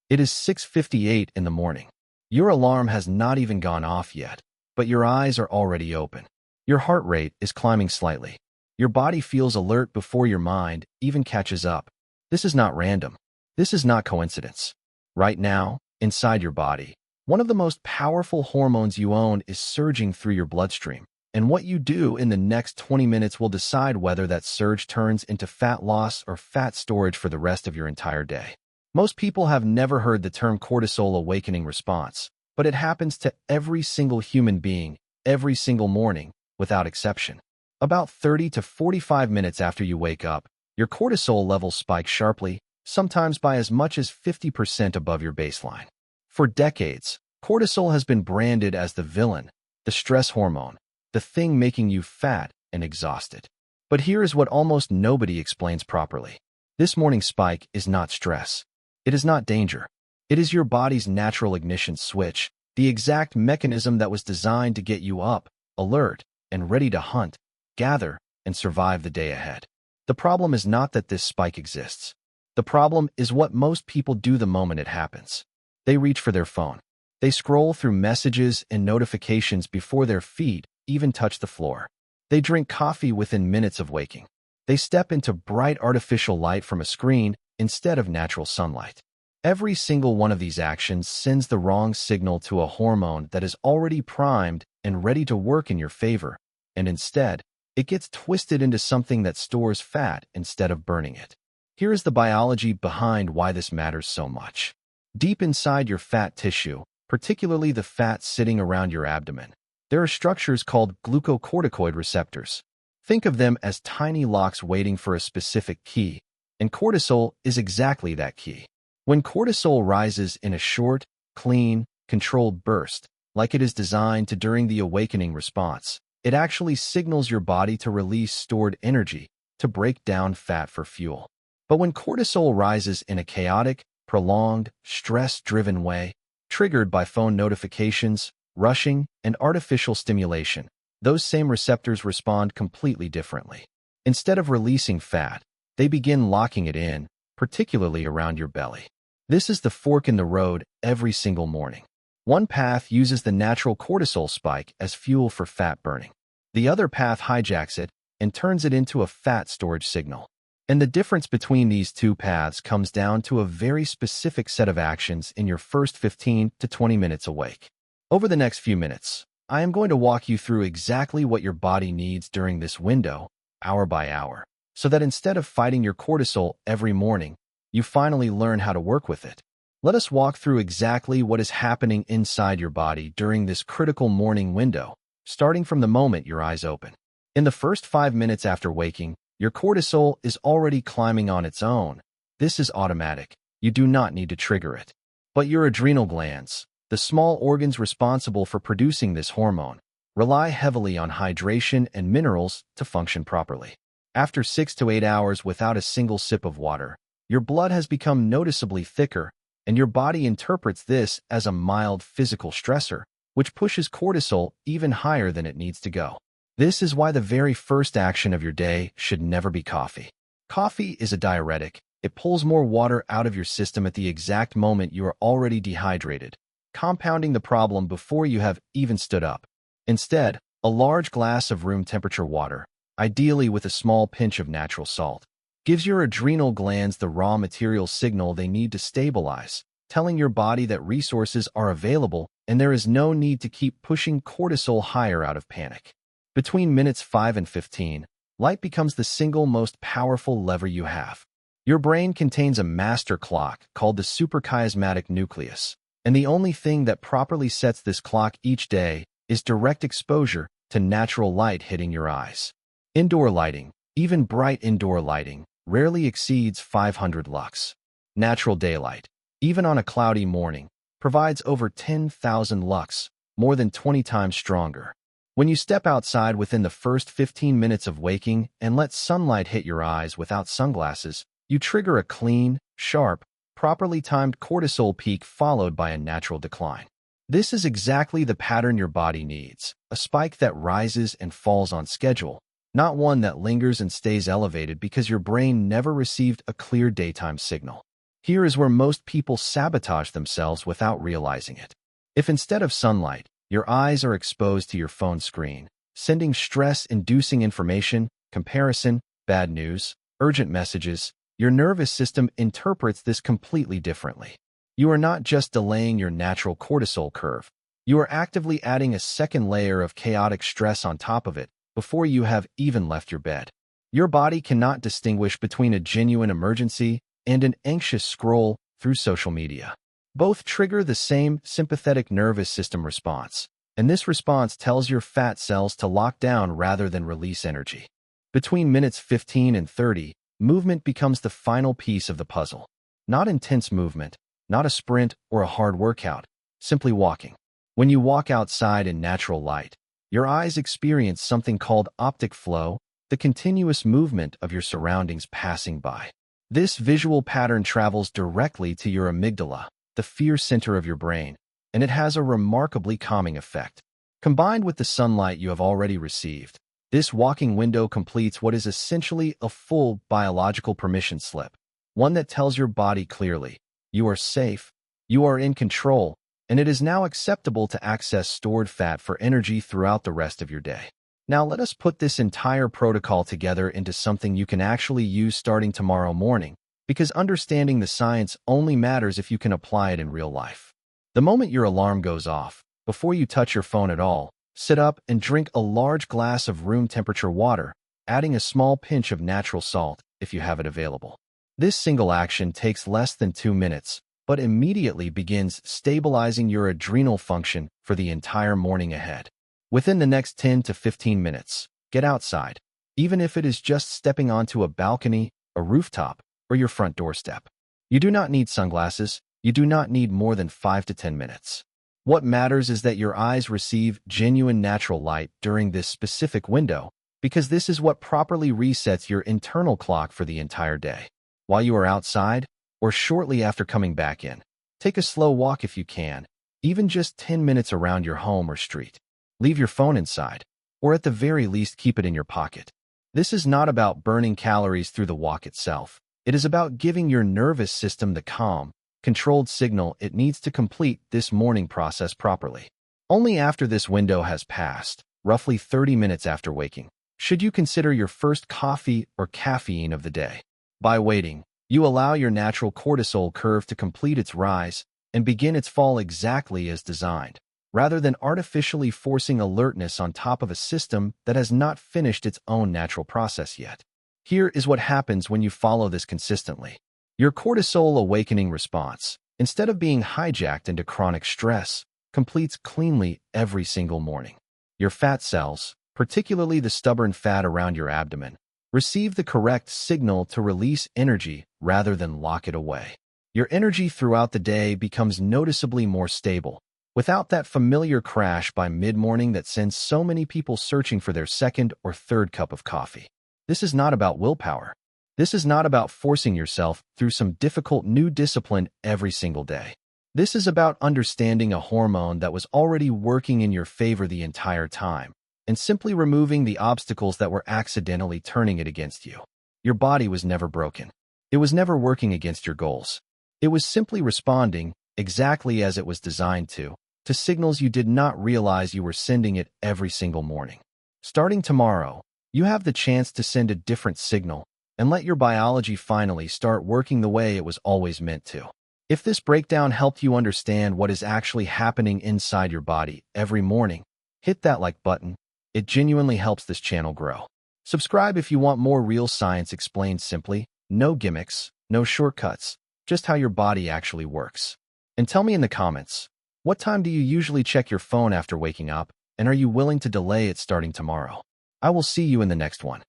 It is 6:58 in the morning. Your alarm has not even gone off yet, but your eyes are already open. Your heart rate is climbing slightly. Your body feels alert before your mind even catches up. This is not random. This is not coincidence. Right now, inside your body, one of the most powerful hormones you own is surging through your bloodstream. And what you do in the next 20 minutes will decide whether that surge turns into fat loss or fat storage for the rest of your entire day. Most people have never heard the term cortisol awakening response, but it happens to every single human being, every single morning, without exception. About 30 to 45 minutes after you wake up, your cortisol levels spike sharply, sometimes by as much as 50% above your baseline. For decades, cortisol has been branded as the villain, the stress hormone, the thing making you fat and exhausted. But here is what almost nobody explains properly. This morning spike is not stress. It is not danger. It is your body's natural ignition switch, the exact mechanism that was designed to get you up, alert, and ready to hunt, gather, and survive the day ahead. The problem is not that this spike exists. The problem is what most people do the moment it happens. They reach for their phone. They scroll through messages and notifications before their feet even touch the floor. They drink coffee within minutes of waking. They step into bright artificial light from a screen instead of natural sunlight. Every single one of these actions sends the wrong signal to a hormone that is already primed and ready to work in your favor, and instead, it gets twisted into something that stores fat instead of burning it. Here is the biology behind why this matters so much. Deep inside your fat tissue, particularly the fat sitting around your abdomen, there are structures called glucocorticoid receptors. Think of them as tiny locks waiting for a specific key, and cortisol is exactly that key. When cortisol rises in a short, clean, controlled burst, like it is designed to during the awakening response, it actually signals your body to release stored energy, to break down fat for fuel. But when cortisol rises in a chaotic, prolonged, stress-driven way, triggered by phone notifications, rushing, and artificial stimulation, those same receptors respond completely differently. Instead of releasing fat, they begin locking it in, particularly around your belly. This is the fork in the road every single morning. One path uses the natural cortisol spike as fuel for fat burning. The other path hijacks it and turns it into a fat storage signal. And the difference between these two paths comes down to a very specific set of actions in your first 15 to 20 minutes awake. Over the next few minutes, I am going to walk you through exactly what your body needs during this window, hour by hour, so that instead of fighting your cortisol every morning, you finally learn how to work with it. Let us walk through exactly what is happening inside your body during this critical morning window, starting from the moment your eyes open. In the first 5 minutes after waking, your cortisol is already climbing on its own. This is automatic. You do not need to trigger it. But your adrenal glands, the small organs responsible for producing this hormone, rely heavily on hydration and minerals to function properly. After 6 to 8 hours without a single sip of water, your blood has become noticeably thicker, and your body interprets this as a mild physical stressor, which pushes cortisol even higher than it needs to go. This is why the very first action of your day should never be coffee. Coffee is a diuretic. It pulls more water out of your system at the exact moment you are already dehydrated, compounding the problem before you have even stood up. Instead, a large glass of room temperature water, ideally with a small pinch of natural salt, gives your adrenal glands the raw material signal they need to stabilize, telling your body that resources are available and there is no need to keep pushing cortisol higher out of panic. Between minutes 5 and 15, light becomes the single most powerful lever you have. Your brain contains a master clock called the suprachiasmatic nucleus, and the only thing that properly sets this clock each day is direct exposure to natural light hitting your eyes. Indoor lighting, even bright indoor lighting, rarely exceeds 500 lux. Natural daylight, even on a cloudy morning, provides over 10,000 lux, more than 20 times stronger. When you step outside within the first 15 minutes of waking and let sunlight hit your eyes without sunglasses, you trigger a clean, sharp, properly timed cortisol peak followed by a natural decline. This is exactly the pattern your body needs, a spike that rises and falls on schedule, not one that lingers and stays elevated because your brain never received a clear daytime signal. Here is where most people sabotage themselves without realizing it. If instead of sunlight, your eyes are exposed to your phone screen, sending stress-inducing information, comparison, bad news, urgent messages, your nervous system interprets this completely differently. You are not just delaying your natural cortisol curve. You are actively adding a second layer of chaotic stress on top of it before you have even left your bed. Your body cannot distinguish between a genuine emergency and an anxious scroll through social media. Both trigger the same sympathetic nervous system response, and this response tells your fat cells to lock down rather than release energy. Between minutes 15 and 30, movement becomes the final piece of the puzzle. Not intense movement, not a sprint or a hard workout, simply walking. When you walk outside in natural light, your eyes experience something called optic flow, the continuous movement of your surroundings passing by. This visual pattern travels directly to your amygdala, the fear center of your brain, and it has a remarkably calming effect. Combined with the sunlight you have already received, this walking window completes what is essentially a full biological permission slip, one that tells your body clearly, you are safe, you are in control, and it is now acceptable to access stored fat for energy throughout the rest of your day. Now let us put this entire protocol together into something you can actually use starting tomorrow morning, because understanding the science only matters if you can apply it in real life. The moment your alarm goes off, before you touch your phone at all, sit up and drink a large glass of room temperature water, adding a small pinch of natural salt if you have it available. This single action takes less than 2 minutes, but immediately begins stabilizing your adrenal function for the entire morning ahead. Within the next 10 to 15 minutes, get outside, even if it is just stepping onto a balcony, a rooftop, or your front doorstep. You do not need sunglasses. You do not need more than 5 to 10 minutes. What matters is that your eyes receive genuine natural light during this specific window, because this is what properly resets your internal clock for the entire day. While you are outside, or shortly after coming back in, take a slow walk if you can, even just 10 minutes around your home or street. Leave your phone inside, or at the very least keep it in your pocket. This is not about burning calories through the walk itself. It is about giving your nervous system the calm, controlled signal it needs to complete this morning process properly. Only after this window has passed, roughly 30 minutes after waking, should you consider your first coffee or caffeine of the day. By waiting, you allow your natural cortisol curve to complete its rise and begin its fall exactly as designed, rather than artificially forcing alertness on top of a system that has not finished its own natural process yet. Here is what happens when you follow this consistently. Your cortisol awakening response, instead of being hijacked into chronic stress, completes cleanly every single morning. Your fat cells, particularly the stubborn fat around your abdomen, receive the correct signal to release energy rather than lock it away. Your energy throughout the day becomes noticeably more stable, without that familiar crash by mid-morning that sends so many people searching for their second or third cup of coffee. This is not about willpower. This is not about forcing yourself through some difficult new discipline every single day. This is about understanding a hormone that was already working in your favor the entire time, and simply removing the obstacles that were accidentally turning it against you. Your body was never broken. It was never working against your goals. It was simply responding, exactly as it was designed to signals you did not realize you were sending it every single morning. Starting tomorrow, you have the chance to send a different signal and let your biology finally start working the way it was always meant to. If this breakdown helped you understand what is actually happening inside your body every morning, hit that like button. It genuinely helps this channel grow. Subscribe if you want more real science explained simply, no gimmicks, no shortcuts, just how your body actually works. And tell me in the comments, what time do you usually check your phone after waking up, and are you willing to delay it starting tomorrow? I will see you in the next one.